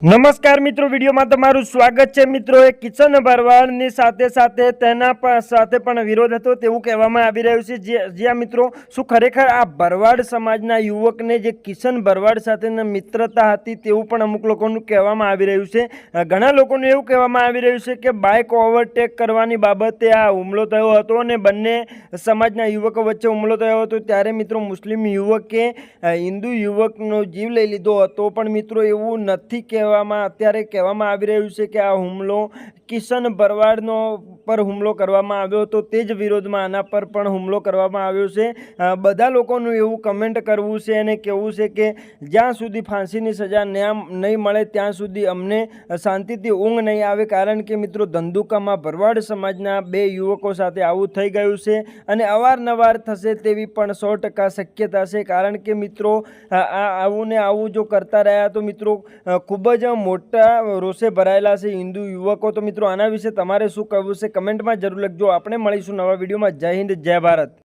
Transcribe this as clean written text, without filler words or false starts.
નમસ્કાર મિત્રો, વિડીયોમાં તમારું સ્વાગત છે। મિત્રો, એક કિશન ભરવાડની સાથે તેના સાથે પણ વિરોધ હતો તેવું કહેવામાં આવી રહ્યું છે। જ્યાં મિત્રો, શું ખરેખર આ ભરવાડ સમાજના યુવકને જે કિશન ભરવાડ સાથેની મિત્રતા હતી તેવું પણ અમુક લોકોનું કહેવામાં આવી રહ્યું છે। ઘણા લોકોનું એવું કહેવામાં આવી રહ્યું છે કે બાઇક ઓવરટેક કરવાની બાબતે આ હુમલો થયો હતો અને બંને સમાજના યુવકો વચ્ચે હુમલો થયો હતો। ત્યારે મિત્રો, મુસ્લિમ યુવકે હિન્દુ યુવકનો જીવ લઈ લીધો હતો, પણ મિત્રો એવું નથી અત્યારે કહેવામાં આવી રહ્યું છે કે આ હુમલો કિશન ભરવાડનો પર હુમલો કરવામાં આવ્યો હતો। તે જ વિરોધમાં આના પર પણ હુમલો કરવામાં આવ્યો છે। બધા લોકોનું એવું કમેન્ટ કરવું છે અને કહેવું છે કે જ્યાં સુધી ફાંસીની સજા નહીં મળે ત્યાં સુધી અમને શાંતિથી ઊંઘ નહીં આવે, કારણ કે મિત્રો ધંધુકામાં ભરવાડ સમાજના બે યુવકો સાથે આવું થઈ ગયું છે અને અવારનવાર થશે તેવી પણ 100% શક્યતા છે, કારણ કે મિત્રો આવું ને આવું જો કરતા રહ્યા તો મિત્રો ખૂબ જ મોટા રોષે ભરાયેલા છે હિન્દુ યુવકો। તો મિત્રો, આના વિશે તમારે શું કહેવું છે કમેન્ટમાં જરૂર લખજો। આપણે મળીશું નવા વિડીયોમાં। જય હિન્દ, જય ભારત।